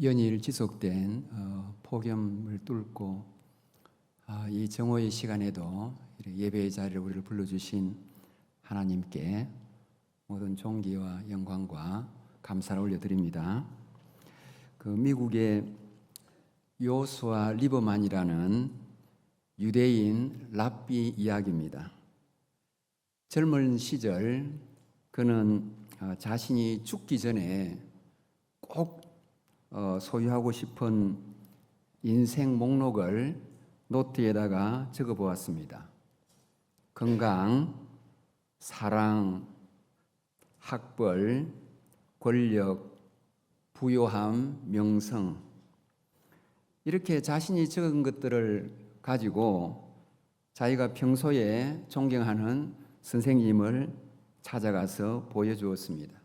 연일 지속된 폭염을 뚫고 이 정오의 시간에도 예배의 자리를 우리를 불러주신 하나님께 모든 존귀와 영광과 감사를 올려드립니다. 미국의 요수아 리버만이라는 유대인 랍비 이야기입니다. 젊은 시절 그는 자신이 죽기 전에 꼭 소유하고 싶은 인생 목록을 노트에다가 적어 보았습니다. 건강, 사랑, 학벌, 권력, 부요함, 명성, 이렇게 자신이 적은 것들을 가지고 자기가 평소에 존경하는 선생님을 찾아가서 보여주었습니다.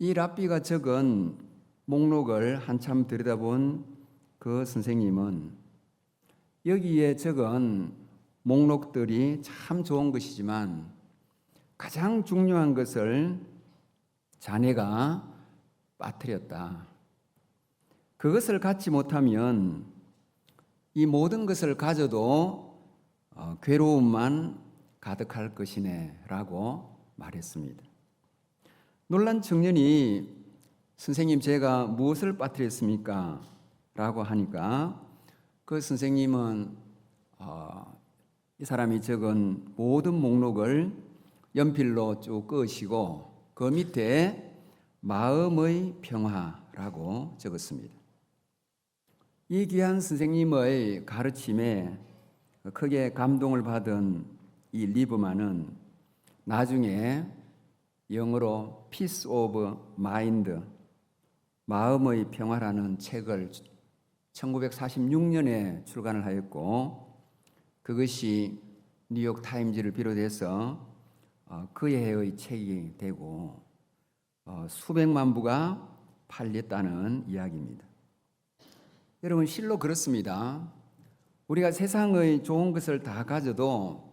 이 랍비가 적은 목록을 한참 들여다본 그 선생님은 여기에 적은 목록들이 참 좋은 것이지만 가장 중요한 것을 자네가 빠뜨렸다. 그것을 갖지 못하면 이 모든 것을 가져도 괴로움만 가득할 것이네 라고 말했습니다. 놀란 청년이 선생님 제가 무엇을 빠뜨렸습니까? 라고 하니까 그 선생님은 이 사람이 적은 모든 목록을 연필로 쭉 끄시고 그 밑에 마음의 평화라고 적었습니다. 이 귀한 선생님의 가르침에 크게 감동을 받은 이 리브만은 나중에 영어로 Peace of Mind, 마음의 평화라는 책을 1946년에 출간을 하였고 그것이 뉴욕 타임즈를 비롯해서 그 해의 책이 되고 수백만 부가 팔렸다는 이야기입니다. 여러분 실로 그렇습니다. 우리가 세상의 좋은 것을 다 가져도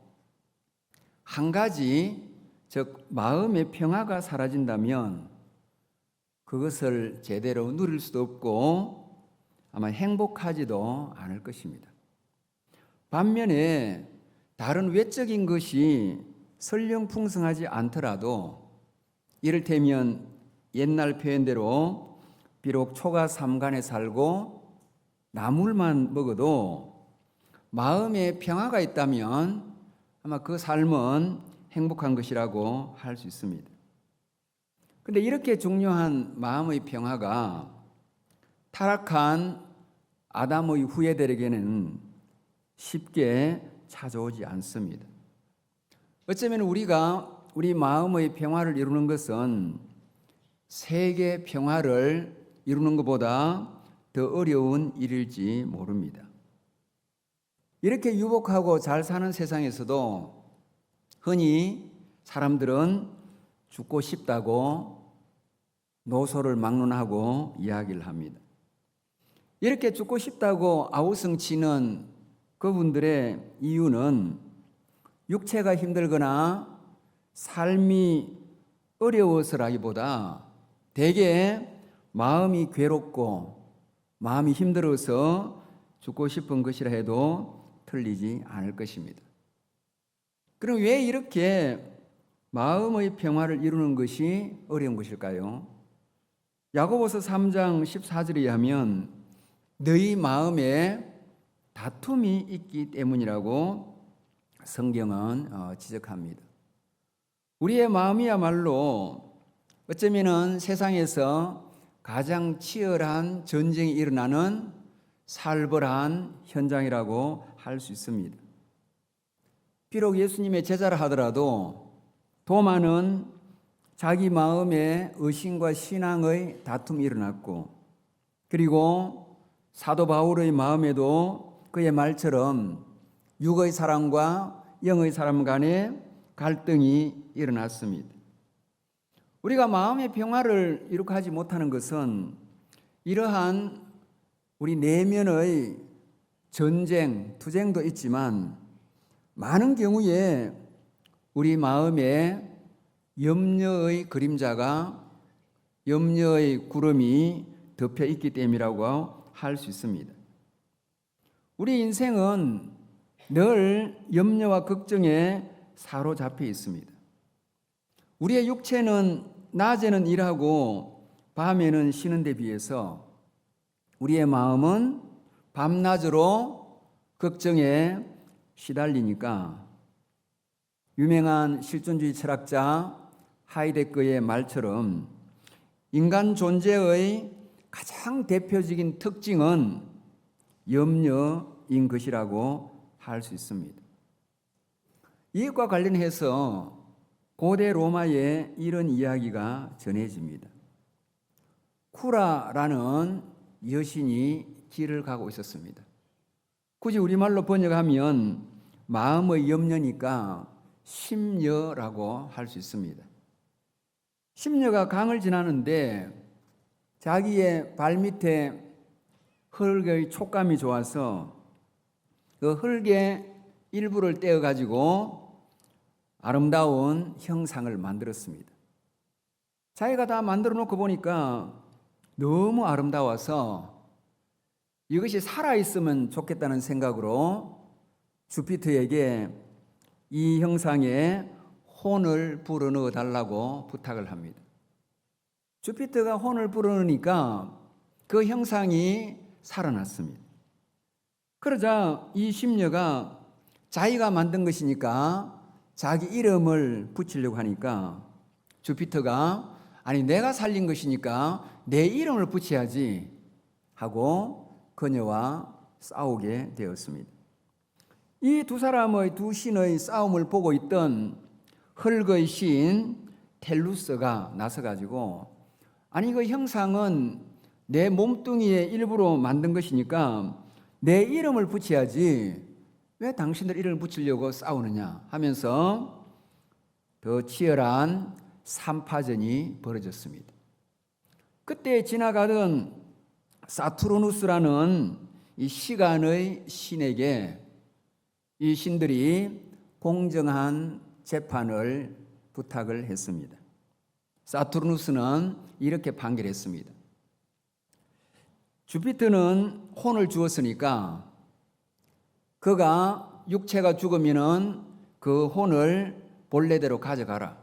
한 가지 즉 마음의 평화가 사라진다면 그것을 제대로 누릴 수도 없고 아마 행복하지도 않을 것입니다. 반면에 다른 외적인 것이 설령풍성하지 않더라도 이를테면 옛날 표현대로 비록 초가 삼간에 살고 나물만 먹어도 마음에 평화가 있다면 아마 그 삶은 행복한 것이라고 할 수 있습니다. 그런데 이렇게 중요한 마음의 평화가 타락한 아담의 후예들에게는 쉽게 찾아오지 않습니다. 어쩌면 우리가 우리 마음의 평화를 이루는 것은 세계 평화를 이루는 것보다 더 어려운 일일지 모릅니다. 이렇게 유복하고 잘 사는 세상에서도 흔히 사람들은 죽고 싶다고 노소를 막론하고 이야기를 합니다. 이렇게 죽고 싶다고 아우성치는 그분들의 이유는 육체가 힘들거나 삶이 어려워서라기보다 대개 마음이 괴롭고 마음이 힘들어서 죽고 싶은 것이라 해도 틀리지 않을 것입니다. 그럼 왜 이렇게 마음의 평화를 이루는 것이 어려운 것일까요? 야고보서 3장 14절에 하면 너희 마음에 다툼이 있기 때문이라고 성경은 지적합니다. 우리의 마음이야말로 어쩌면 세상에서 가장 치열한 전쟁이 일어나는 살벌한 현장이라고 할 수 있습니다. 비록 예수님의 제자라 하더라도 도마는 자기 마음에 의심과 신앙의 다툼이 일어났고 그리고 사도 바울의 마음에도 그의 말처럼 육의 사람과 영의 사람 간에 갈등이 일어났습니다. 우리가 마음의 평화를 이룩하지 못하는 것은 이러한 우리 내면의 전쟁, 투쟁도 있지만 많은 경우에 우리 마음에 염려의 그림자가 염려의 구름이 덮여 있기 때문이라고 할 수 있습니다. 우리 인생은 늘 염려와 걱정에 사로잡혀 있습니다. 우리의 육체는 낮에는 일하고 밤에는 쉬는 데 비해서 우리의 마음은 밤낮으로 걱정에 시달리니까 유명한 실존주의 철학자 하이데거의 말처럼 인간 존재의 가장 대표적인 특징은 염려인 것이라고 할 수 있습니다. 이것과 관련해서 고대 로마에 이런 이야기가 전해집니다. 쿠라라는 여신이 길을 가고 있었습니다. 굳이 우리말로 번역하면 마음의 염려니까 심려라고 할 수 있습니다. 심려가 강을 지나는데 자기의 발밑에 흙의 촉감이 좋아서 그 흙의 일부를 떼어가지고 아름다운 형상을 만들었습니다. 자기가 다 만들어 놓고 보니까 너무 아름다워서 이것이 살아있으면 좋겠다는 생각으로 주피터에게 이 형상에 혼을 불어넣어 달라고 부탁을 합니다. 주피터가 혼을 불어넣으니까 그 형상이 살아났습니다. 그러자 이 심려가 자기가 만든 것이니까 자기 이름을 붙이려고 하니까 주피터가 아니 내가 살린 것이니까 내 이름을 붙여야지 하고 그녀와 싸우게 되었습니다. 이 두 사람의 두 신의 싸움을 보고 있던 흙의 신 텔루스가 나서가지고 아니 그 형상은 내 몸뚱이의 일부로 만든 것이니까 내 이름을 붙여야지 왜 당신들 이름을 붙이려고 싸우느냐 하면서 더 치열한 삼파전이 벌어졌습니다. 그때 지나가던 사투르누스라는 이 시간의 신에게 이 신들이 공정한 재판을 부탁을 했습니다. 사투르누스는 이렇게 판결했습니다. 주피터는 혼을 주었으니까 그가 육체가 죽으면은 그 혼을 본래대로 가져가라.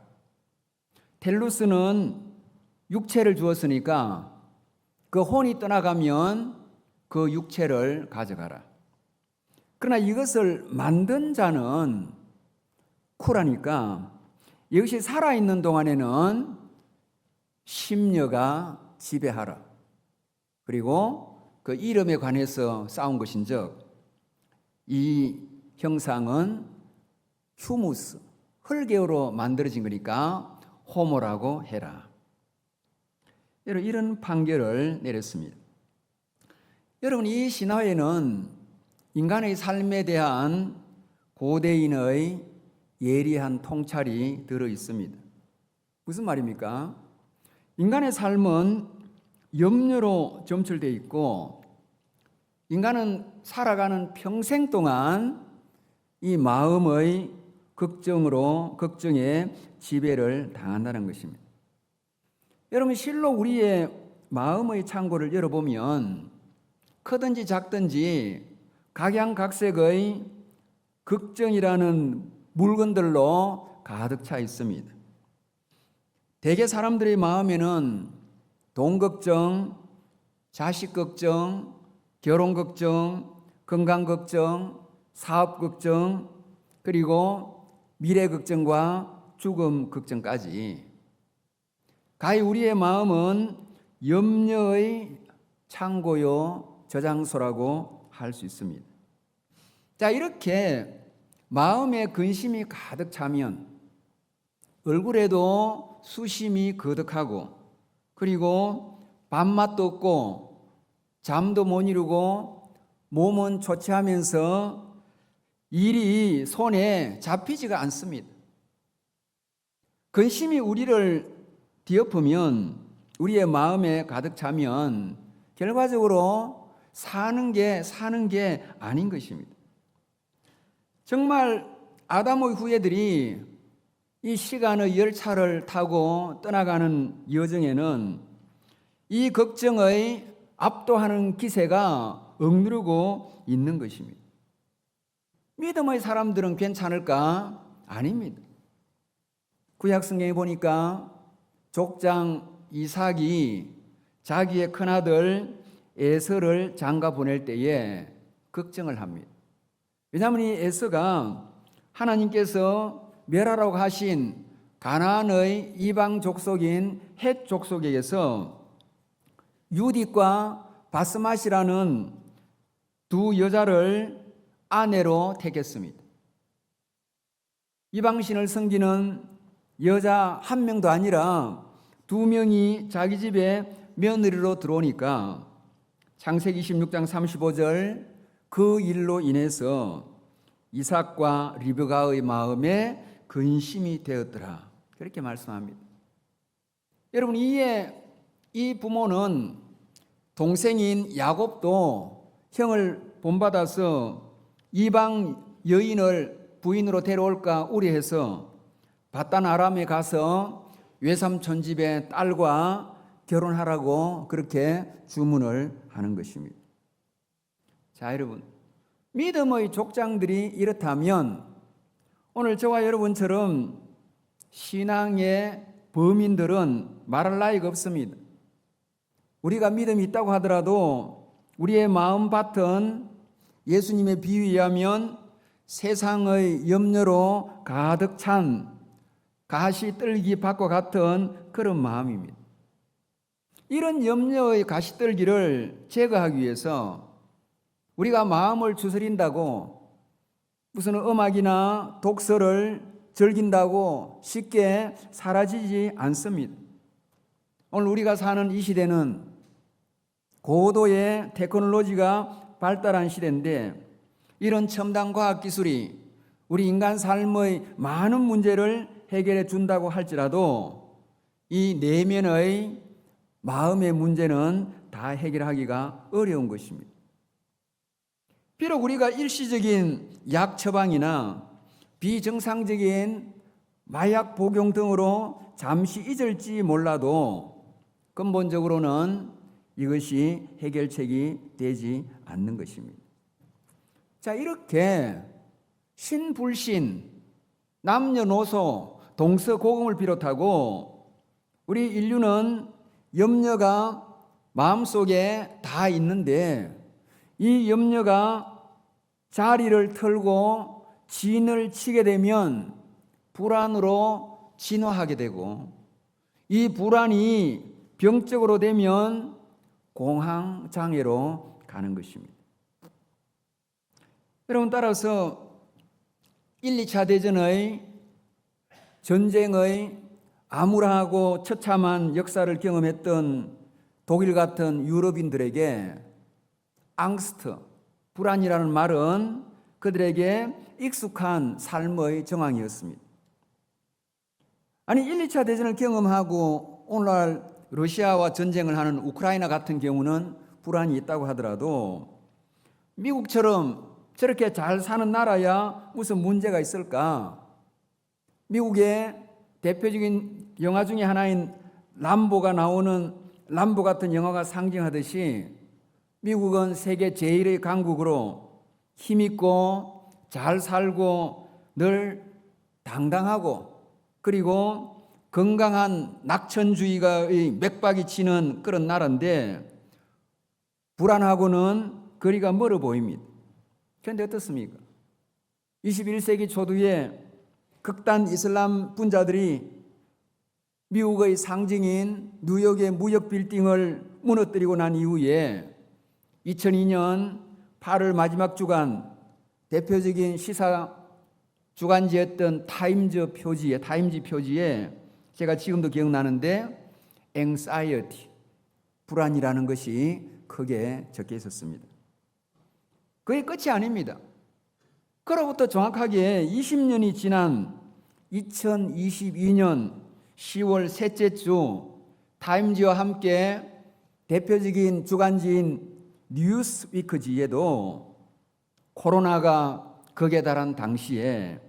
텔루스는 육체를 주었으니까 그 혼이 떠나가면 그 육체를 가져가라. 그러나 이것을 만든 자는 쿠라니까 이것이 살아있는 동안에는 심려가 지배하라. 그리고 그 이름에 관해서 싸운 것인즉 이 형상은 휴무스, 흙으로 만들어진 거니까 호모라고 해라. 여러분 이런 판결을 내렸습니다. 여러분 이 신화에는 인간의 삶에 대한 고대인의 예리한 통찰이 들어 있습니다. 무슨 말입니까? 인간의 삶은 염려로 점철되어 있고 인간은 살아가는 평생 동안 이 마음의 걱정에 지배를 당한다는 것입니다. 여러분 실로 우리의 마음의 창고를 열어보면 크든지 작든지 각양각색의 걱정이라는 물건들로 가득 차 있습니다. 대개 사람들의 마음에는 돈 걱정, 자식 걱정, 결혼 걱정, 건강 걱정, 사업 걱정, 그리고 미래 걱정과 죽음 걱정까지 가히 우리의 마음은 염려의 창고요 저장소라고 할 수 있습니다. 자, 이렇게 마음에 근심이 가득 차면 얼굴에도 수심이 거득하고 그리고 밥맛도 없고 잠도 못 이루고 몸은 초췌하면서 일이 손에 잡히지가 않습니다. 근심이 우리를 뒤엎으면 우리의 마음에 가득 차면 결과적으로 사는 게 아닌 것입니다. 정말 아담의 후예들이 이 시간의 열차를 타고 떠나가는 여정에는 이 걱정의 압도하는 기세가 억누르고 있는 것입니다. 믿음의 사람들은 괜찮을까? 아닙니다. 구약 성경에 보니까 족장 이삭이 자기의 큰아들 에서를 장가 보낼 때에 걱정을 합니다. 왜냐하면 이 에서가 하나님께서 멸하라고 하신 가나안의 이방 족속인 헷 족속에게서 유딕과 바스맛이라는 두 여자를 아내로 택했습니다. 이방신을 섬기는 여자 한 명도 아니라 두 명이 자기 집에 며느리로 들어오니까 창세기 26장 35절 그 일로 인해서 이삭과 리브가의 마음에 근심이 되었더라. 그렇게 말씀합니다. 여러분, 이 부모는 동생인 야곱도 형을 본받아서 이방 여인을 부인으로 데려올까 우려해서 바단 아람에 가서 외삼촌 집의 딸과 결혼하라고 그렇게 주문을 하는 것입니다. 자, 여러분, 믿음의 족장들이 이렇다면 오늘 저와 여러분처럼 신앙의 범인들은 말할 나위가 없습니다. 우리가 믿음이 있다고 하더라도 우리의 마음밭은 예수님의 비유에 의하면 세상의 염려로 가득 찬 가시떨기 밭과 같은 그런 마음입니다. 이런 염려의 가시떨기를 제거하기 위해서 우리가 마음을 추스린다고 무슨 음악이나 독서를 즐긴다고 쉽게 사라지지 않습니다. 오늘 우리가 사는 이 시대는 고도의 테크놀로지가 발달한 시대인데 이런 첨단 과학 기술이 우리 인간 삶의 많은 문제를 해결해 준다고 할지라도 이 내면의 마음의 문제는 다 해결하기가 어려운 것입니다. 비록 우리가 일시적인 약 처방이나 비정상적인 마약 복용 등으로 잠시 잊을지 몰라도 근본적으로는 이것이 해결책이 되지 않는 것입니다. 자, 이렇게 신불신, 남녀노소, 동서고금을 비롯하고 우리 인류는 염려가 마음속에 다 있는데 이 염려가 자리를 털고 진을 치게 되면 불안으로 진화하게 되고 이 불안이 병적으로 되면 공황장애로 가는 것입니다. 여러분, 따라서 1, 2차 대전의 전쟁의 암울하고 처참한 역사를 경험했던 독일 같은 유럽인들에게 앙스트, 불안이라는 말은 그들에게 익숙한 삶의 정황이었습니다. 아니, 1, 2차 대전을 경험하고 오늘날 러시아와 전쟁을 하는 우크라이나 같은 경우는 불안이 있다고 하더라도 미국처럼 저렇게 잘 사는 나라야 무슨 문제가 있을까? 미국의 대표적인 영화 중에 하나인 람보가 나오는 람보 같은 영화가 상징하듯이 미국은 세계 제1의 강국으로 힘있고 잘 살고 늘 당당하고 그리고 건강한 낙천주의가의 맥박이 치는 그런 나라인데 불안하고는 거리가 멀어 보입니다. 그런데 어떻습니까? 21세기 초두에 극단 이슬람 분자들이 미국의 상징인 뉴욕의 무역 빌딩을 무너뜨리고 난 이후에 2002년 8월 마지막 주간 대표적인 시사 주간지였던 타임즈 표지에 제가 지금도 기억나는데 anxiety, 불안이라는 것이 크게 적혀 있었습니다. 그게 끝이 아닙니다. 그로부터 정확하게 20년이 지난 2022년 10월 셋째 주 타임지와 함께 대표적인 주간지인 뉴스위크지에도 코로나가 극에 달한 당시에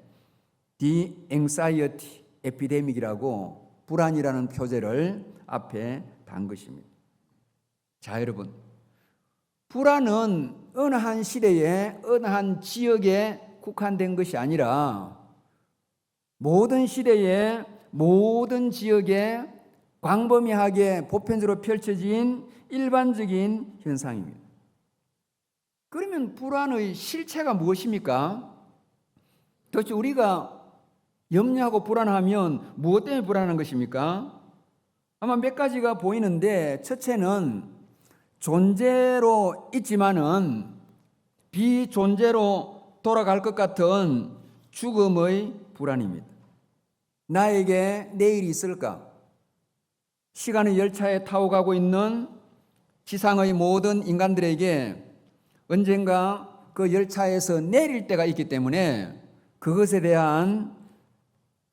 The Anxiety Epidemic이라고 불안이라는 표제를 앞에 단 것입니다. 자, 여러분, 불안은 어느 한 시대에 어느 한 지역에 국한된 것이 아니라 모든 시대에 모든 지역에 광범위하게 보편적으로 펼쳐진 일반적인 현상입니다. 그러면 불안의 실체가 무엇입니까? 도대체 우리가 염려하고 불안하면 무엇 때문에 불안한 것입니까? 아마 몇 가지가 보이는데, 첫째는 존재로 있지만은 비존재로 돌아갈 것 같은 죽음의 불안입니다. 나에게 내일이 있을까? 시간의 열차에 타고 가고 있는 지상의 모든 인간들에게 언젠가 그 열차에서 내릴 때가 있기 때문에 그것에 대한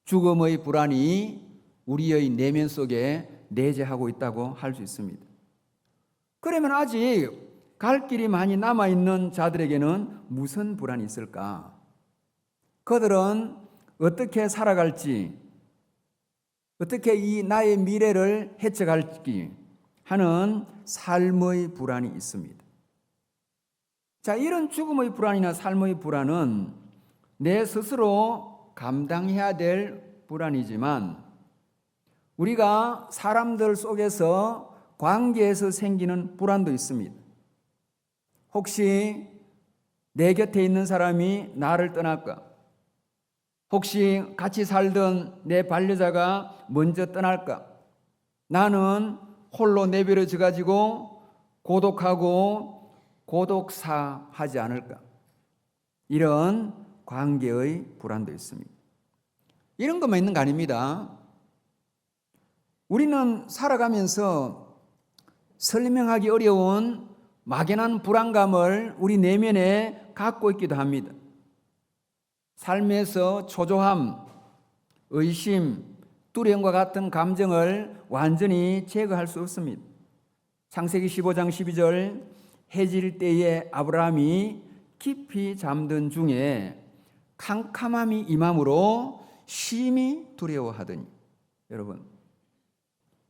죽음의 불안이 우리의 내면 속에 내재하고 있다고 할 수 있습니다. 그러면 아직 갈 길이 많이 남아있는 자들에게는 무슨 불안이 있을까? 그들은 어떻게 살아갈지, 어떻게 이 나의 미래를 헤쳐갈지 하는 삶의 불안이 있습니다. 자, 이런 죽음의 불안이나 삶의 불안은 내 스스로 감당해야 될 불안이지만 우리가 사람들 속에서 관계에서 생기는 불안도 있습니다. 혹시 내 곁에 있는 사람이 나를 떠날까? 혹시 같이 살던 내 반려자가 먼저 떠날까? 나는 홀로 내버려져 가지고 고독하고 고독사하지 않을까? 이런 관계의 불안도 있습니다. 이런 것만 있는 거 아닙니다. 우리는 살아가면서 설명하기 어려운 막연한 불안감을 우리 내면에 갖고 있기도 합니다. 삶에서 초조함, 의심, 두려움과 같은 감정을 완전히 제거할 수 없습니다. 창세기 15장 12절, 해질 때에 아브라함이 깊이 잠든 중에 캄캄함이 임함으로 심히 두려워하더니. 여러분,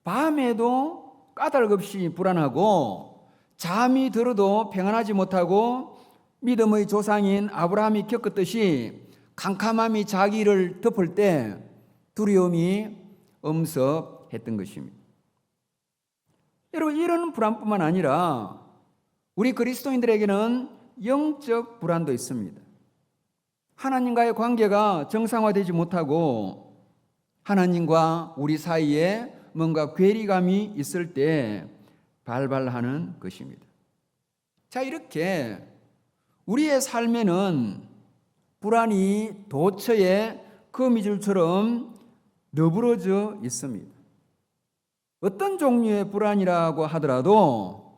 밤에도 까닭없이 불안하고 잠이 들어도 평안하지 못하고 믿음의 조상인 아브라함이 겪었듯이 캄캄함이 자기를 덮을 때 두려움이 엄습했던 것입니다. 여러분, 이런 불안뿐만 아니라 우리 그리스도인들에게는 영적 불안도 있습니다. 하나님과의 관계가 정상화되지 못하고 하나님과 우리 사이에 뭔가 괴리감이 있을 때 발발하는 것입니다. 자, 이렇게 우리의 삶에는 불안이 도처에 거미줄처럼 너부러져 있습니다. 어떤 종류의 불안이라고 하더라도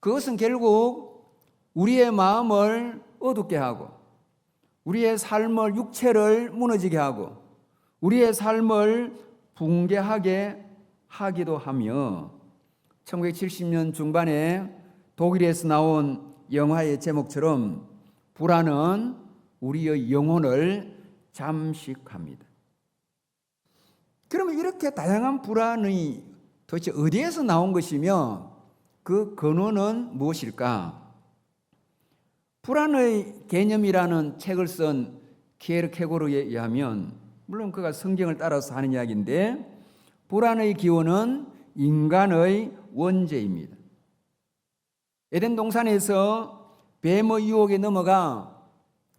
그것은 결국 우리의 마음을 어둡게 하고 우리의 삶을, 육체를 무너지게 하고 우리의 삶을 붕괴하게 하기도 하며 1970년 중반에 독일에서 나온 영화의 제목처럼 불안은 우리의 영혼을 잠식합니다. 그러면 이렇게 다양한 불안이 도대체 어디에서 나온 것이며 그 근원은 무엇일까? 불안의 개념이라는 책을 쓴 키에르케고르에 의하면, 물론 그가 성경을 따라서 하는 이야기인데, 불안의 기원은 인간의 원죄입니다. 에덴 동산에서 뱀의 유혹에 넘어가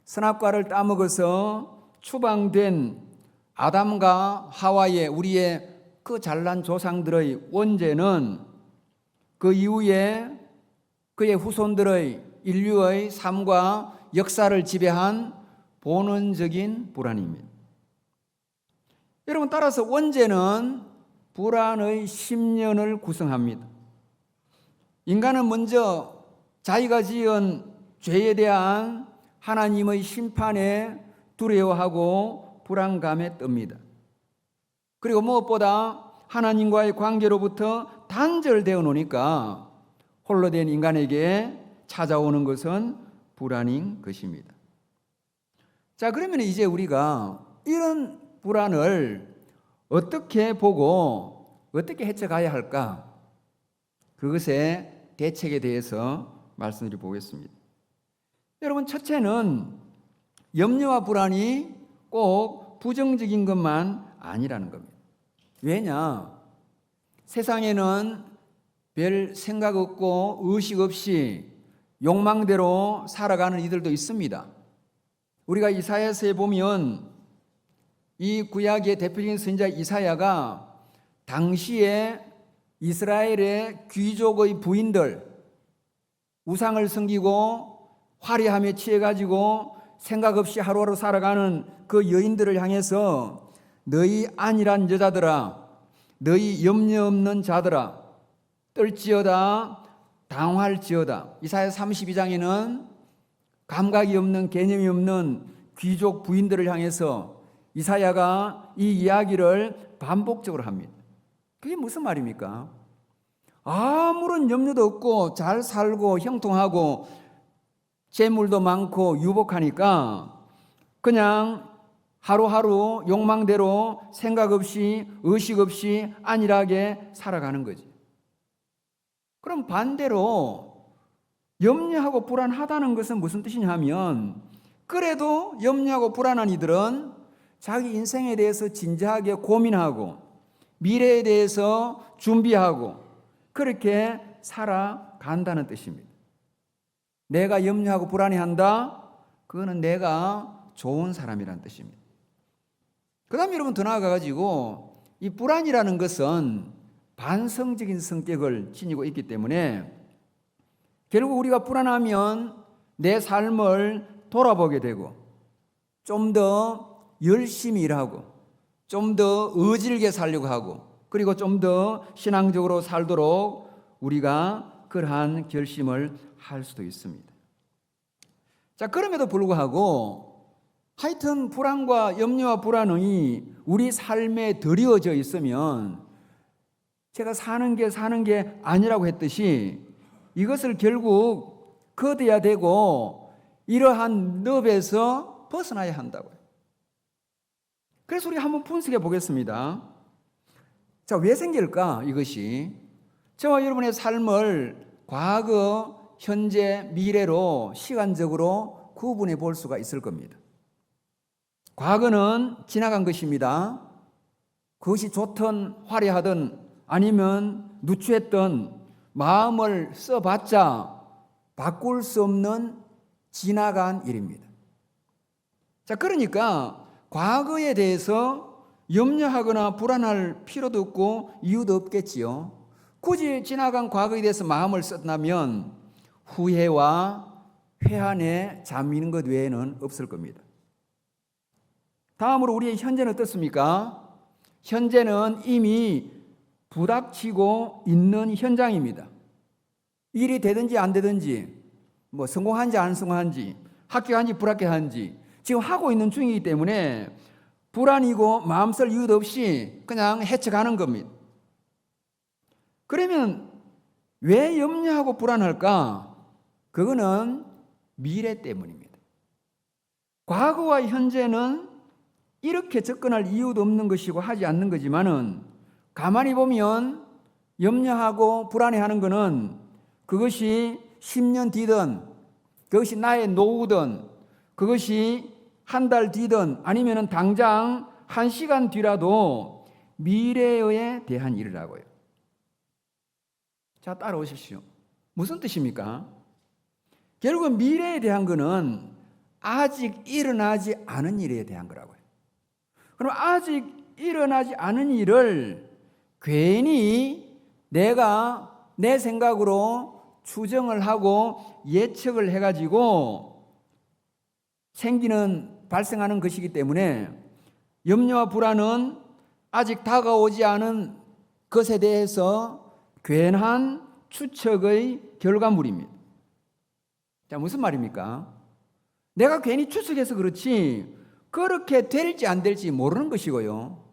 선악과를 따먹어서 추방된 아담과 하와의 우리의 그 잘난 조상들의 원죄는 그 이후에 그의 후손들의 인류의 삶과 역사를 지배한 본원적인 불안입니다. 여러분, 따라서 원죄는 불안의 심연을 구성합니다. 인간은 먼저 자기가 지은 죄에 대한 하나님의 심판에 두려워하고 불안감에 뜹니다. 그리고 무엇보다 하나님과의 관계로부터 단절되어 놓으니까 홀로 된 인간에게 찾아오는 것은 불안인 것입니다. 자, 그러면 이제 우리가 이런 불안을 어떻게 보고 어떻게 헤쳐가야 할까? 그것에 대책에 대해서 말씀드려 보겠습니다. 여러분, 첫째는 염려와 불안이 꼭 부정적인 것만 아니라는 겁니다. 왜냐? 세상에는 별 생각 없고 의식 없이 욕망대로 살아가는 이들도 있습니다. 우리가 이사야서에 보면 이 구약의 대표적인 선지자 이사야가 당시에 이스라엘의 귀족의 부인들, 우상을 섬기고 화려함에 취해가지고 생각 없이 하루하루 살아가는 그 여인들을 향해서 너희 안일한 여자들아, 너희 염려 없는 자들아, 떨지어다 당할지어다. 이사야 32장에는 감각이 없는, 개념이 없는 귀족 부인들을 향해서 이사야가 이 이야기를 반복적으로 합니다. 그게 무슨 말입니까? 아무런 염려도 없고 잘 살고 형통하고 재물도 많고 유복하니까 그냥 하루하루 욕망대로 생각 없이 의식 없이 안일하게 살아가는 거지. 그럼 반대로 염려하고 불안하다는 것은 무슨 뜻이냐 하면, 그래도 염려하고 불안한 이들은 자기 인생에 대해서 진지하게 고민하고 미래에 대해서 준비하고 그렇게 살아간다는 뜻입니다. 내가 염려하고 불안해한다? 그거는 내가 좋은 사람이라는 뜻입니다. 그 다음에 여러분 더 나아가가지고 이 불안이라는 것은 반성적인 성격을 지니고 있기 때문에 결국 우리가 불안하면 내 삶을 돌아보게 되고 좀 더 열심히 일하고 좀 더 의질게 살려고 하고 그리고 좀 더 신앙적으로 살도록 우리가 그러한 결심을 할 수도 있습니다. 자, 그럼에도 불구하고 하여튼 불안과 염려와 불안이 우리 삶에 드리워져 있으면 제가 사는 게 아니라고 했듯이 이것을 결국 거둬야 되고 이러한 늪에서 벗어나야 한다고요. 그래서 우리 한번 분석해 보겠습니다. 자, 왜 생길까 이것이? 저와 여러분의 삶을 과거, 현재, 미래로 시간적으로 구분해 볼 수가 있을 겁니다. 과거는 지나간 것입니다. 그것이 좋든 화려하든 아니면 누추했던 마음을 써봤자 바꿀 수 없는 지나간 일입니다. 자, 그러니까 과거에 대해서 염려하거나 불안할 필요도 없고 이유도 없겠지요. 굳이 지나간 과거에 대해서 마음을 썼다면 후회와 회한에 잠기는 것 외에는 없을 겁니다. 다음으로 우리의 현재는 어떻습니까? 현재는 이미 부닥치고 있는 현장입니다. 일이 되든지 안 되든지, 뭐 성공한지 안 성공한지, 합격한지 불합격한지 지금 하고 있는 중이기 때문에 불안이고 마음 쓸 이유도 없이 그냥 헤쳐가는 겁니다. 그러면 왜 염려하고 불안할까? 그거는 미래 때문입니다. 과거와 현재는 이렇게 접근할 이유도 없는 것이고 하지 않는 거지만은 가만히 보면 염려하고 불안해하는 것은 그것이 10년 뒤든 그것이 나의 노후든 그것이 한 달 뒤든 아니면 당장 1시간 뒤라도 미래에 대한 일이라고요. 자, 따라오십시오. 무슨 뜻입니까? 결국은 미래에 대한 것은 아직 일어나지 않은 일에 대한 거라고요. 그럼 아직 일어나지 않은 일을 괜히 내가 내 생각으로 추정을 하고 예측을 해가지고 발생하는 것이기 때문에 염려와 불안은 아직 다가오지 않은 것에 대해서 괜한 추측의 결과물입니다. 자, 무슨 말입니까? 내가 괜히 추측해서 그렇지 그렇게 될지 안 될지 모르는 것이고요.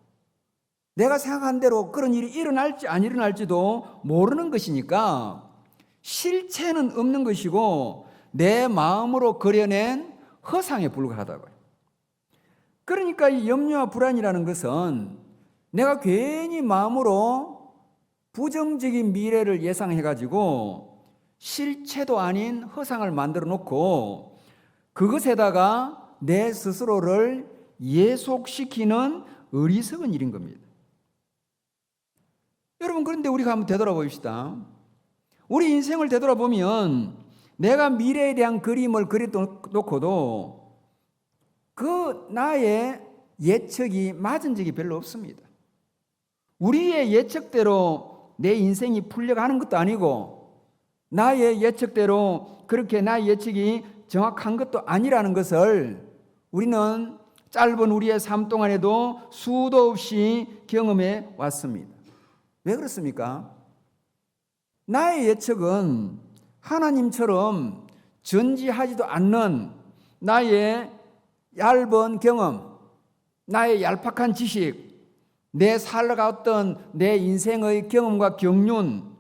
내가 생각한 대로 그런 일이 일어날지 안 일어날지도 모르는 것이니까 실체는 없는 것이고 내 마음으로 그려낸 허상에 불과하다고요. 그러니까 이 염려와 불안이라는 것은 내가 괜히 마음으로 부정적인 미래를 예상해가지고 실체도 아닌 허상을 만들어 놓고 그것에다가 내 스스로를 예속시키는 어리석은 일인 겁니다. 여러분, 그런데 우리가 한번 되돌아봅시다. 우리 인생을 되돌아보면 내가 미래에 대한 그림을 그려놓고도 그 나의 예측이 맞은 적이 별로 없습니다. 우리의 예측대로 내 인생이 풀려가는 것도 아니고 나의 예측대로 그렇게 나의 예측이 정확한 것도 아니라는 것을 우리는 짧은 우리의 삶 동안에도 수도 없이 경험해 왔습니다. 왜 그렇습니까? 나의 예측은 하나님처럼 전지하지도 않는 나의 얇은 경험, 나의 얄팍한 지식, 내 살아갔던 내 인생의 경험과 경륜,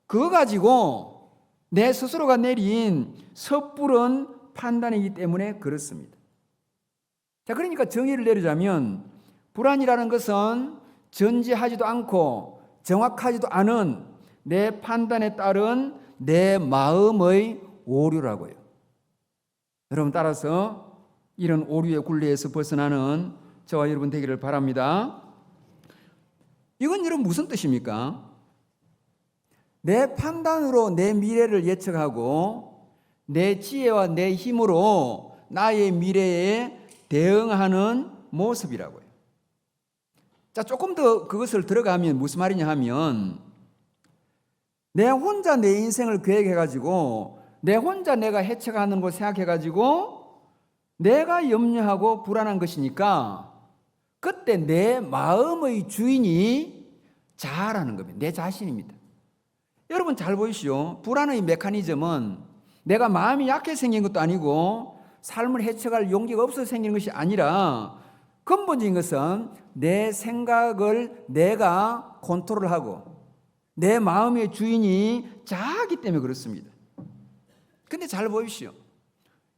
그거 가지고 내 스스로가 내린 섣부른 판단이기 때문에 그렇습니다. 자, 그러니까 정의를 내리자면 불안이라는 것은 전지하지도 않고 정확하지도 않은 내 판단에 따른 내 마음의 오류라고요. 여러분, 따라서 이런 오류의 굴레에서 벗어나는 저와 여러분 되기를 바랍니다. 이건 여러분 무슨 뜻입니까? 내 판단으로 내 미래를 예측하고 내 지혜와 내 힘으로 나의 미래에 대응하는 모습이라고요. 자, 조금 더 그것을 들어가면 무슨 말이냐 하면 내 혼자 내 인생을 계획해가지고 내 혼자 내가 해쳐가는 걸 생각해가지고 내가 염려하고 불안한 것이니까 그때 내 마음의 주인이 자아라는 겁니다. 내 자신입니다. 여러분 잘 보이시오. 불안의 메커니즘은 내가 마음이 약해 생긴 것도 아니고 삶을 해쳐갈 용기가 없어서 생긴 것이 아니라 근본적인 것은 내 생각을 내가 컨트롤하고 내 마음의 주인이 자아이기 때문에 그렇습니다. 근데 잘 보십시오.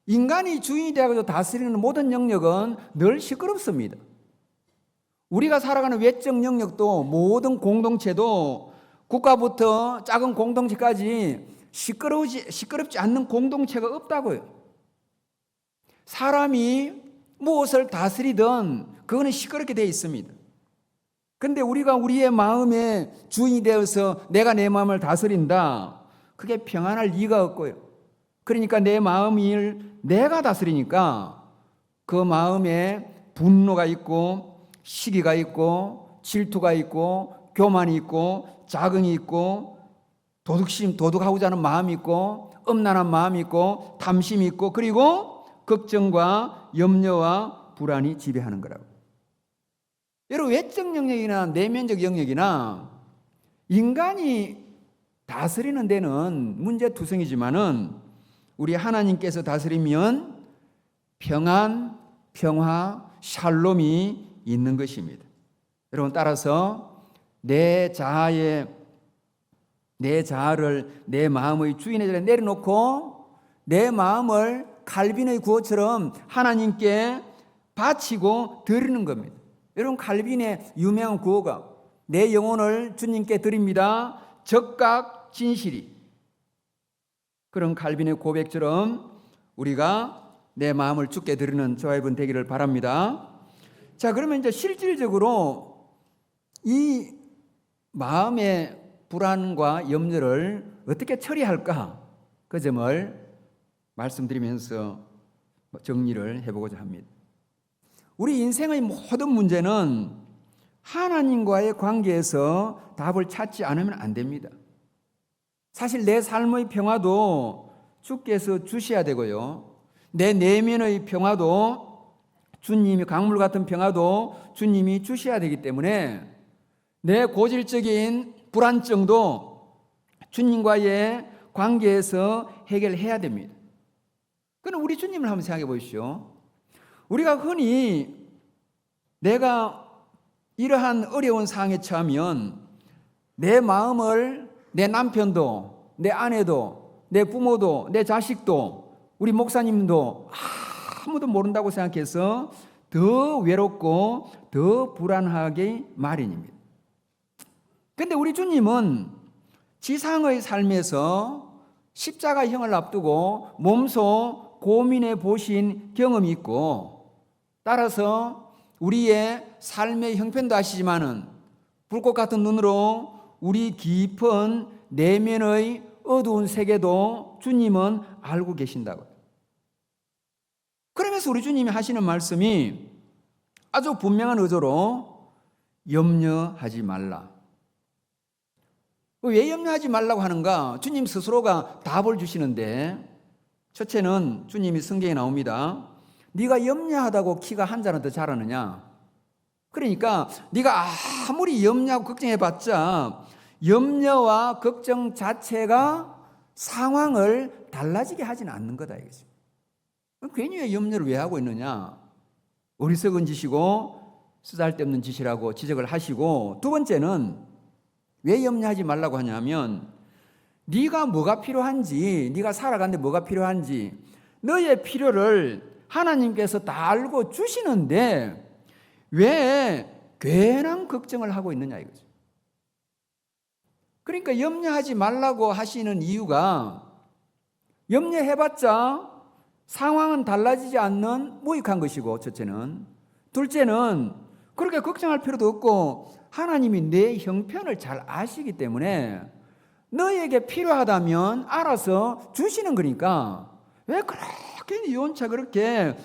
인간이 주인이 되어서 다스리는 모든 영역은 늘 시끄럽습니다. 우리가 살아가는 외적 영역도 모든 공동체도 국가부터 작은 공동체까지 시끄럽지 않는 공동체가 없다고요. 사람이 무엇을 다스리든 그거는 시끄럽게 되어 있습니다. 근데 우리가 우리의 마음의 주인이 되어서 내가 내 마음을 다스린다. 그게 평안할 리가 없고요. 그러니까 내 마음을 내가 다스리니까 그 마음에 분노가 있고 시기가 있고 질투가 있고 교만이 있고 자긍이 있고 도둑하고자 하는 마음이 있고 음란한 마음이 있고 탐심이 있고 그리고 걱정과 염려와 불안이 지배하는 거라고. 여러분, 외적 영역이나 내면적 영역이나 인간이 다스리는 데는 문제투성이지만은 우리 하나님께서 다스리면 평안, 평화, 샬롬이 있는 것입니다. 여러분, 따라서 내 자아를 내 마음의 주인의 자리에 내려놓고 내 마음을 칼빈의 구호처럼 하나님께 바치고 드리는 겁니다. 여러분, 칼빈의 유명한 구호가 내 영혼을 주님께 드립니다. 적각 진실이. 그런 칼빈의 고백처럼 우리가 내 마음을 주께 드리는 저와 여러분 되기를 바랍니다. 자, 그러면 이제 실질적으로 이 마음의 불안과 염려를 어떻게 처리할까? 그 점을 말씀드리면서 정리를 해보고자 합니다. 우리 인생의 모든 문제는 하나님과의 관계에서 답을 찾지 않으면 안 됩니다. 사실 내 삶의 평화도 주께서 주셔야 되고요. 내 내면의 평화도 주님이 강물 같은 평화도 주님이 주셔야 되기 때문에 내 고질적인 불안증도 주님과의 관계에서 해결해야 됩니다. 그럼 우리 주님을 한번 생각해 보십시오. 우리가 흔히 내가 이러한 어려운 상황에 처하면 내 마음을 내 남편도 내 아내도 내 부모도 내 자식도 우리 목사님도 아무도 모른다고 생각해서 더 외롭고 더 불안하게 마련입니다. 그런데 우리 주님은 지상의 삶에서 십자가형을 앞두고 몸소 고민해 보신 경험이 있고, 따라서 우리의 삶의 형편도 아시지만은 불꽃 같은 눈으로 우리 깊은 내면의 어두운 세계도 주님은 알고 계신다고. 그러면서 우리 주님이 하시는 말씀이 아주 분명한 의도로 염려하지 말라. 왜 염려하지 말라고 하는가? 주님 스스로가 답을 주시는데, 첫째는 주님이 성경에 나옵니다. 네가 염려하다고 키가 한 자는 더 자라느냐? 그러니까 네가 아무리 염려하고 걱정해봤자 염려와 걱정 자체가 상황을 달라지게 하지는 않는 거다 이거죠. 괜히 왜 염려를 왜 하고 있느냐? 어리석은 짓이고 쓰잘데없는 짓이라고 지적을 하시고, 두 번째는 왜 염려하지 말라고 하냐면 네가 뭐가 필요한지, 네가 살아가는데 뭐가 필요한지 너의 필요를 하나님께서 다 알고 주시는데 왜 괜한 걱정을 하고 있느냐 이거죠. 그러니까 염려하지 말라고 하시는 이유가 염려해봤자 상황은 달라지지 않는 무익한 것이고, 첫째는. 둘째는 그렇게 걱정할 필요도 없고 하나님이 내 형편을 잘 아시기 때문에 너에게 필요하다면 알아서 주시는 거니까 왜 그렇게 연차 그렇게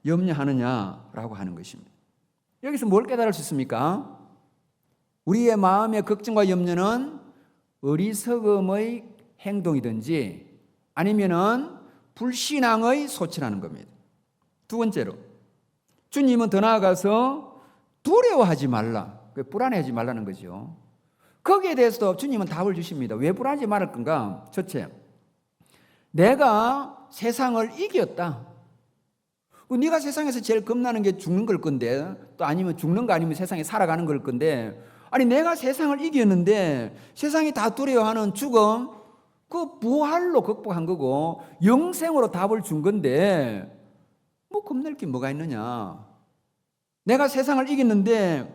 염려하느냐라고 하는 것입니다. 여기서 뭘 깨달을 수 있습니까? 우리의 마음의 걱정과 염려는 어리석음의 행동이든지 아니면은 불신앙의 소치라는 겁니다. 두 번째로, 주님은 더 나아가서 두려워하지 말라, 불안해하지 말라는 거죠. 거기에 대해서도 주님은 답을 주십니다. 왜 불안하지 말을 건가? 첫째, 내가 세상을 이겼다. 네가 세상에서 제일 겁나는 게 죽는 걸 건데, 또 아니면 죽는 거 아니면 세상에 살아가는 걸 건데, 아니 내가 세상을 이겼는데 세상이 다 두려워하는 죽음, 그 부활로 극복한 거고 영생으로 답을 준 건데 뭐 겁낼 게 뭐가 있느냐. 내가 세상을 이겼는데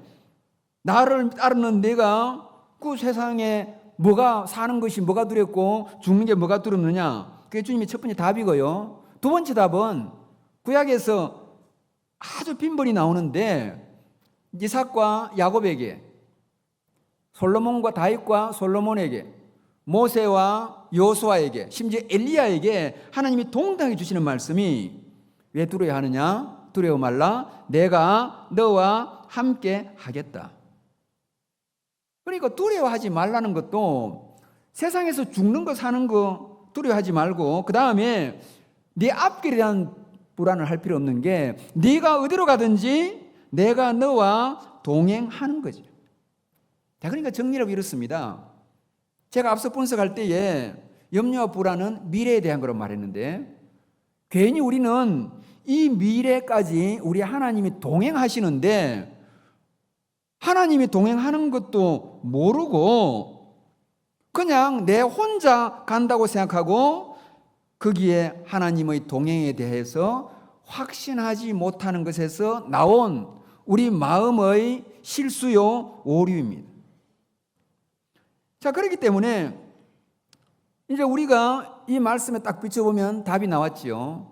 나를 따르는 내가 그 세상에 뭐가 사는 것이 뭐가 두렵고 죽는 게 뭐가 두렵느냐. 그게 주님의 첫 번째 답이고요. 두 번째 답은 구약에서 아주 빈번히 나오는데 이삭과 야곱에게, 솔로몬과 다윗과 솔로몬에게, 모세와 여호수아에게, 심지어 엘리야에게 하나님이 동등하게 주시는 말씀이 왜 두려워하느냐? 두려워 말라. 내가 너와 함께 하겠다. 그러니까 두려워하지 말라는 것도 세상에서 죽는 거 사는 거 두려워하지 말고, 그 다음에 네 앞길에 대한 불안을 할 필요 없는 게 네가 어디로 가든지 내가 너와 동행하는 거죠. 자, 그러니까 정리하고 이렇습니다. 제가 앞서 분석할 때에 염려와 불안은 미래에 대한 거로 말했는데, 괜히 우리는 이 미래까지 우리 하나님이 동행하시는데 하나님이 동행하는 것도 모르고 그냥 내 혼자 간다고 생각하고 거기에 하나님의 동행에 대해서 확신하지 못하는 것에서 나온 우리 마음의 실수요 오류입니다. 자, 그렇기 때문에 이제 우리가 이 말씀에 딱 비춰보면 답이 나왔지요.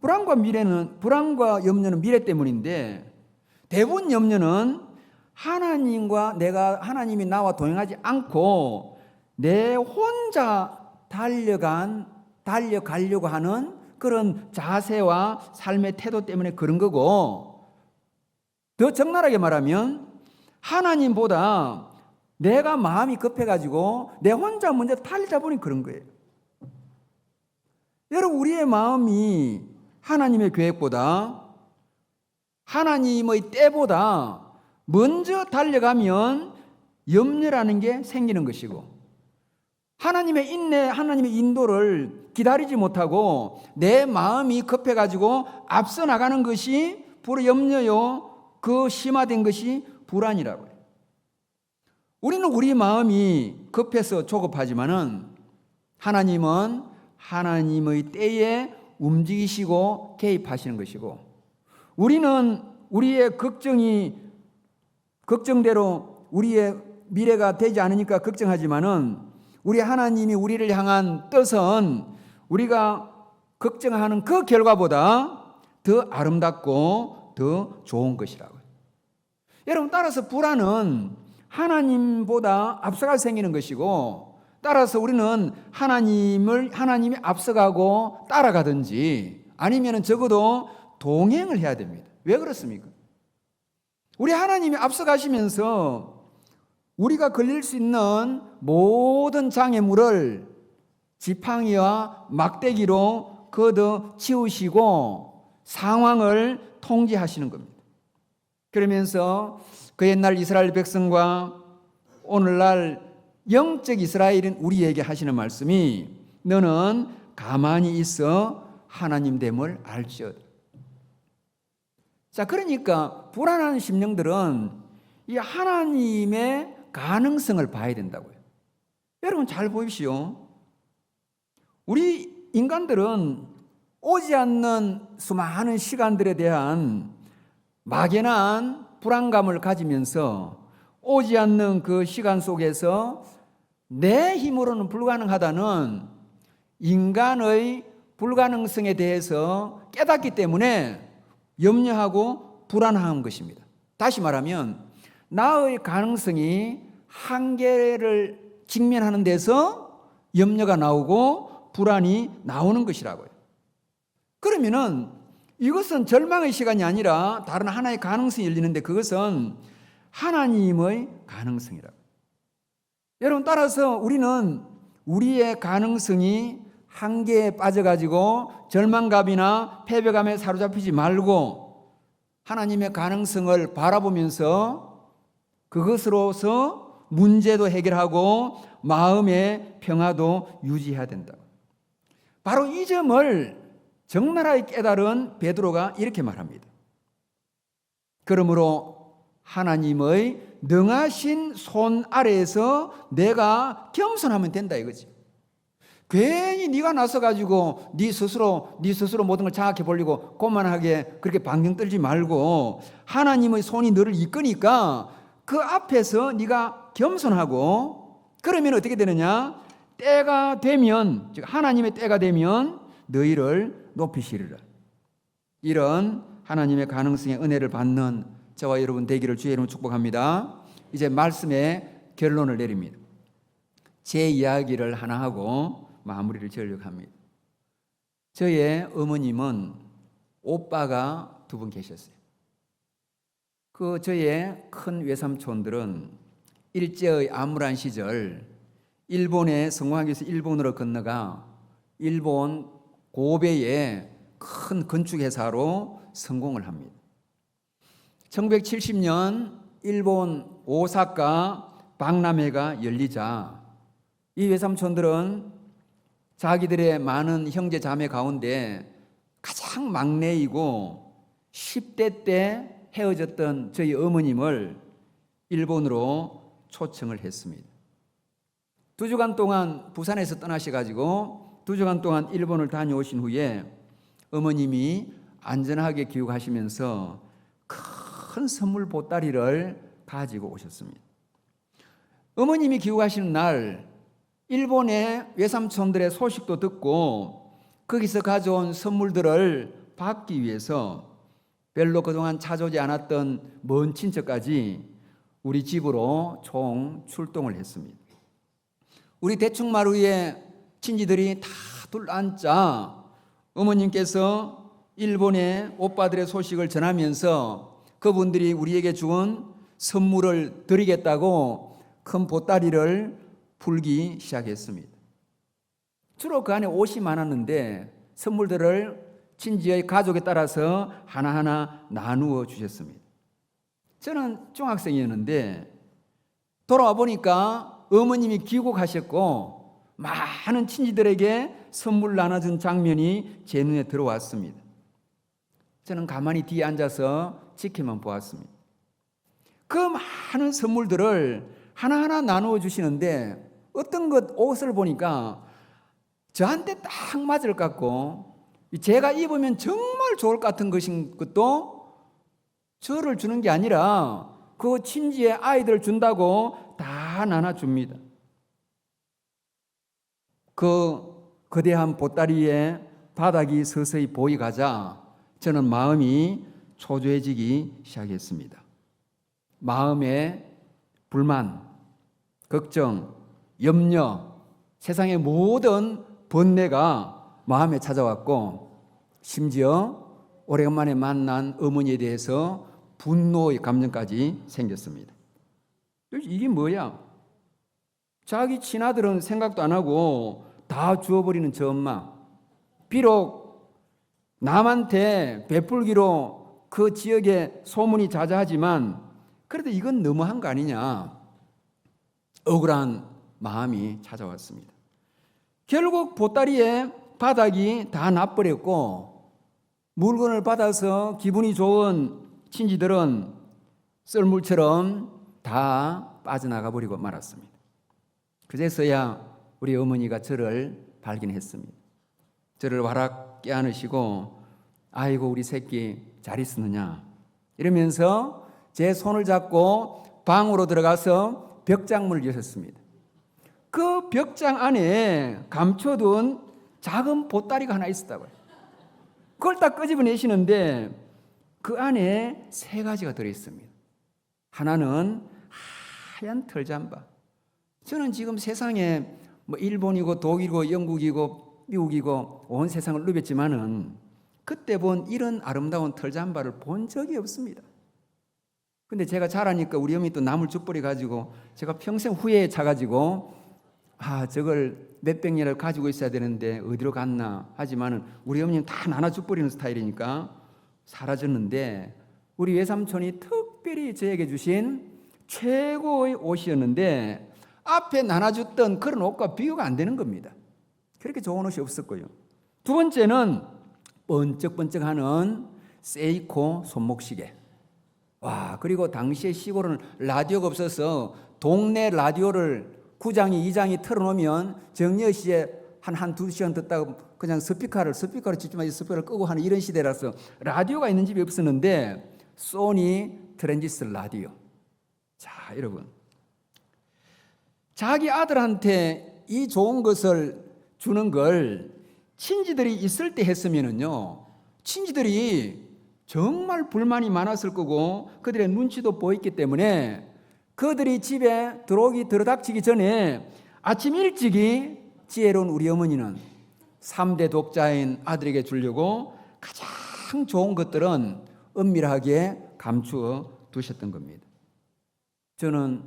불안과 염려는 미래 때문인데, 대부분 염려는 하나님이 나와 동행하지 않고 내 혼자 달려가려고 하는 그런 자세와 삶의 태도 때문에 그런 거고, 더 적나라하게 말하면 하나님보다 내가 마음이 급해가지고 내 혼자 먼저 달리다 보니 그런 거예요. 여러분, 우리의 마음이 하나님의 계획보다, 하나님의 때보다 먼저 달려가면 염려라는 게 생기는 것이고, 하나님의 인내, 하나님의 인도를 기다리지 못하고 내 마음이 급해가지고 앞서 나가는 것이 염려요, 그 심화된 것이 불안이라고 해요. 우리는 우리 마음이 급해서 조급하지만은 하나님은 하나님의 때에 움직이시고 개입하시는 것이고, 우리는 우리의 걱정대로 우리의 미래가 되지 않으니까 걱정하지만은 우리 하나님이 우리를 향한 뜻은 우리가 걱정하는 그 결과보다 더 아름답고 더 좋은 것이라고요. 여러분, 따라서 불안은 하나님보다 앞서가 생기는 것이고, 따라서 우리는 하나님이 앞서가고 따라가든지 아니면 적어도 동행을 해야 됩니다. 왜 그렇습니까? 우리 하나님이 앞서가시면서 우리가 걸릴 수 있는 모든 장애물을 지팡이와 막대기로 걷어 치우시고 상황을 통제하시는 겁니다. 그러면서 그 옛날 이스라엘 백성과 오늘날 영적 이스라엘인 우리에게 하시는 말씀이 너는 가만히 있어 하나님 됨을 알지어다. 자, 그러니까 불안한 심령들은 이 하나님의 가능성을 봐야 된다고요. 여러분 잘 보십시오. 우리 인간들은 오지 않는 수많은 시간들에 대한 막연한 불안감을 가지면서 오지 않는 그 시간 속에서 내 힘으로는 불가능하다는 인간의 불가능성에 대해서 깨닫기 때문에 염려하고 불안한 것입니다. 다시 말하면 나의 가능성이 한계를 직면하는 데서 염려가 나오고 불안이 나오는 것이라고요. 그러면은 이것은 절망의 시간이 아니라 다른 하나의 가능성이 열리는데 그것은 하나님의 가능성이라고. 여러분, 따라서 우리는 우리의 가능성이 한계에 빠져가지고 절망감이나 패배감에 사로잡히지 말고 하나님의 가능성을 바라보면서 그것으로서 문제도 해결하고 마음의 평화도 유지해야 된다. 바로 이 점을 적나라하게 깨달은 베드로가 이렇게 말합니다. 그러므로 하나님의 능하신 손 아래에서 내가 겸손하면 된다 이거지. 괜히 네가 나서 가지고 네 스스로 모든 걸 장악해 보려고 고만하게 그렇게 방정 떨지 말고 하나님의 손이 너를 이끄니까 그 앞에서 네가 겸손하고 그러면 어떻게 되느냐? 때가 되면, 즉 하나님의 때가 되면 너희를 높이시리라. 이런 하나님의 가능성의 은혜를 받는 저와 여러분 되기를 주의 이름으로 축복합니다. 이제 말씀의 결론을 내립니다. 제 이야기를 하나 하고 마무리를 지으려고 합니다. 저의 어머님은 오빠가 2분 계셨어요. 그 저의 큰 외삼촌들은 일제의 암울한 시절 일본에 성공하기 위해서 일본으로 건너가 일본 고베의 큰 건축회사로 성공을 합니다. 1970년 일본 오사카 박람회가 열리자 이 외삼촌들은 자기들의 많은 형제 자매 가운데 가장 막내이고 10대 때 헤어졌던 저희 어머님을 일본으로 초청을 했습니다. 2주간 동안 부산에서 떠나셔가지고 2주간 동안 일본을 다녀오신 후에 어머님이 안전하게 귀국하시면서 큰 선물 보따리를 가지고 오셨습니다. 어머님이 귀국하시는 날 일본의 외삼촌들의 소식도 듣고 거기서 가져온 선물들을 받기 위해서 별로 그동안 찾아오지 않았던 먼 친척까지 우리 집으로 총 출동을 했습니다. 우리 대충마루에 친지들이 다 둘러앉자 어머님께서 일본의 오빠들의 소식을 전하면서 그분들이 우리에게 준 선물을 드리겠다고 큰 보따리를 풀기 시작했습니다. 주로 그 안에 옷이 많았는데 선물들을 친지의 가족에 따라서 하나하나 나누어 주셨습니다. 저는 중학생이었는데 돌아와 보니까 어머님이 귀국하셨고 많은 친지들에게 선물 나눠준 장면이 제 눈에 들어왔습니다. 저는 가만히 뒤에 앉아서 지켜만 보았습니다. 그 많은 선물들을 하나하나 나누어 주시는데 어떤 것 옷을 보니까 저한테 딱 맞을 것 같고 제가 입으면 정말 좋을 것 같은 것도 저를 주는 게 아니라 그 친지의 아이들 준다고 다 나눠줍니다. 그 거대한 보따리에 바닥이 서서히 보이가자 저는 마음이 초조해지기 시작했습니다. 마음에 불만, 걱정, 염려, 세상의 모든 번뇌가 마음에 찾아왔고, 심지어 오래간만에 만난 어머니에 대해서 분노의 감정까지 생겼습니다. 이게 뭐야? 자기 친아들은 생각도 안 하고 다 주워버리는 저 엄마. 비록 남한테 베풀기로 그 지역에 소문이 자자하지만 그래도 이건 너무한 거 아니냐. 억울한 마음이 찾아왔습니다. 결국 보따리에 바닥이 다 나버렸고, 물건을 받아서 기분이 좋은 친지들은 썰물처럼 다 빠져나가 버리고 말았습니다. 그제서야 우리 어머니가 저를 발견했습니다. 저를 와락 껴안으시고 아이고 우리 새끼 잘 있었느냐 이러면서 제 손을 잡고 방으로 들어가서 벽장문을 여셨습니다. 그 벽장 안에 감춰둔 작은 보따리가 하나 있었다고요. 그걸 딱 끄집어내시는데 그 안에 3가지가 들어있습니다. 하나는 하얀 털잠바. 저는 지금 세상에 뭐 일본이고 독일이고 영국이고 미국이고 온 세상을 누볐지만은 그때 본 이런 아름다운 털잠바를 본 적이 없습니다. 근데 제가 자라니까 우리 어머니 또 나물 죽벌이 가지고 제가 평생 후회에 차가지고 저걸 몇백 년을 가지고 있어야 되는데 어디로 갔나 하지만은 우리 어머니는 다 나눠 죽버리는 스타일이니까 사라졌는데, 우리 외삼촌이 특별히 저에게 주신 최고의 옷이었는데 앞에 나눠줬던 그런 옷과 비교가 안 되는 겁니다. 그렇게 좋은 옷이 없었고요. 두 번째는 번쩍번쩍하는 세이코 손목시계. 그리고 당시에 시골은 라디오가 없어서 동네 라디오를 구장이 2장이 틀어놓으면 정여시에 한두 시간 듣다가 그냥 스피커를 집중하지 스피커를 끄고 하는 이런 시대라서 라디오가 있는 집이 없었는데 소니 트랜지스터 라디오. 자, 여러분, 자기 아들한테 이 좋은 것을 주는 걸 친지들이 있을 때 했으면은요, 친지들이 정말 불만이 많았을 거고 그들의 눈치도 보였기 때문에 그들이 집에 들어닥치기 전에 아침 일찍이 지혜로운 우리 어머니는 3대 독자인 아들에게 주려고 가장 좋은 것들은 은밀하게 감추어 두셨던 겁니다. 저는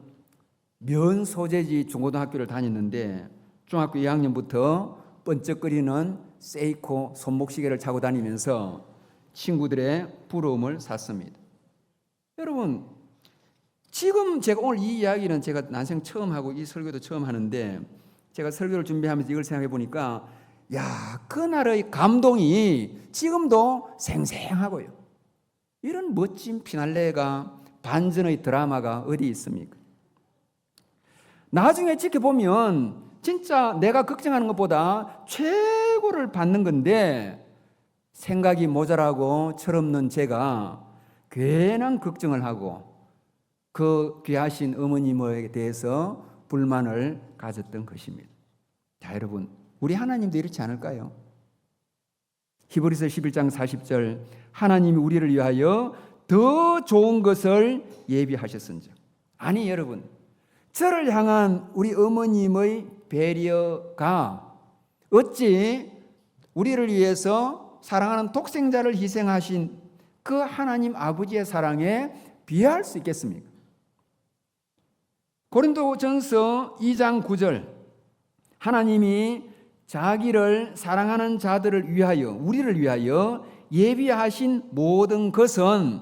면 소재지 중고등학교를 다녔는데 중학교 2학년부터 번쩍거리는 세이코 손목시계를 차고 다니면서 친구들의 부러움을 샀습니다. 여러분, 지금 제가 오늘 이 이야기는 제가 난생 처음 하고 이 설교도 처음 하는데 제가 설교를 준비하면서 이걸 생각해 보니까 그날의 감동이 지금도 생생하고요. 이런 멋진 피날레가 반전의 드라마가 어디 있습니까? 나중에 지켜보면 진짜 내가 걱정하는 것보다 최고를 받는 건데 생각이 모자라고 철없는 제가 괜한 걱정을 하고 그 귀하신 어머님에 대해서 불만을 가졌던 것입니다. 자, 여러분, 우리 하나님도 이렇지 않을까요? 히브리서 11장 40절, 하나님이 우리를 위하여 더 좋은 것을 예비하셨은즉. 아니 여러분, 저를 향한 우리 어머님의 배려가 어찌 우리를 위해서 사랑하는 독생자를 희생하신 그 하나님 아버지의 사랑에 비할 수 있겠습니까? 고린도전서 2장 9절, 하나님이 자기를 사랑하는 자들을 위하여, 우리를 위하여 예비하신 모든 것은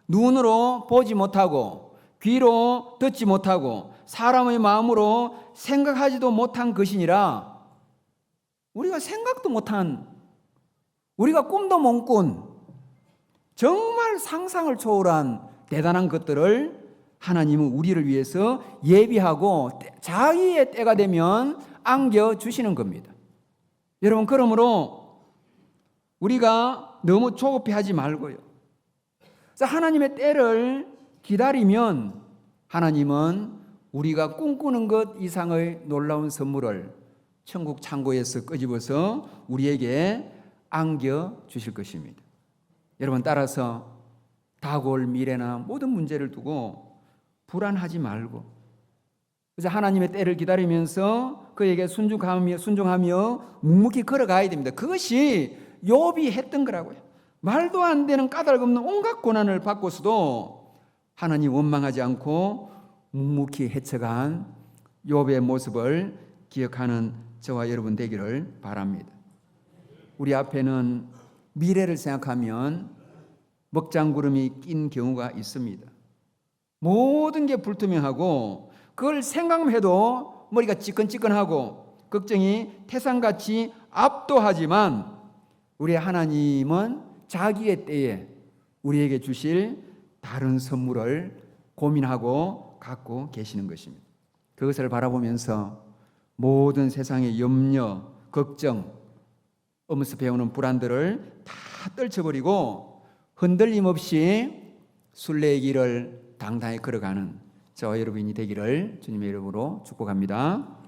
눈으로 보지 못하고 귀로 듣지 못하고 사람의 마음으로 생각하지도 못한 것이니라. 우리가 생각도 못한, 우리가 꿈도 못 꾼 정말 상상을 초월한 대단한 것들을 하나님은 우리를 위해서 예비하고 자기의 때가 되면 안겨주시는 겁니다. 여러분, 그러므로 우리가 너무 조급해하지 말고요. 하나님의 때를 기다리면 하나님은 우리가 꿈꾸는 것 이상의 놀라운 선물을 천국 창고에서 끄집어서 우리에게 안겨 주실 것입니다. 여러분, 따라서 다가올 미래나 모든 문제를 두고 불안하지 말고, 그래서 하나님의 때를 기다리면서 그에게 순종하며 묵묵히 걸어가야 됩니다. 그것이 욥이 했던 거라고요. 말도 안 되는 까닭 없는 온갖 고난을 받고서도 하나님 원망하지 않고 묵묵히 헤쳐간 욥의 모습을 기억하는 저와 여러분 되기를 바랍니다. 우리 앞에는 미래를 생각하면 먹장구름이 낀 경우가 있습니다. 모든 게 불투명하고 그걸 생각만 해도 머리가 찌끈찌끈하고 걱정이 태산같이 압도하지만 우리 하나님은 자기의 때에 우리에게 주실 다른 선물을 고민하고 갖고 계시는 것입니다. 그것을 바라보면서 모든 세상의 염려, 걱정, 엄습해오는 불안들을 다 떨쳐버리고 흔들림 없이 순례의 길을 당당히 걸어가는 저와 여러분이 되기를 주님의 이름으로 축복합니다.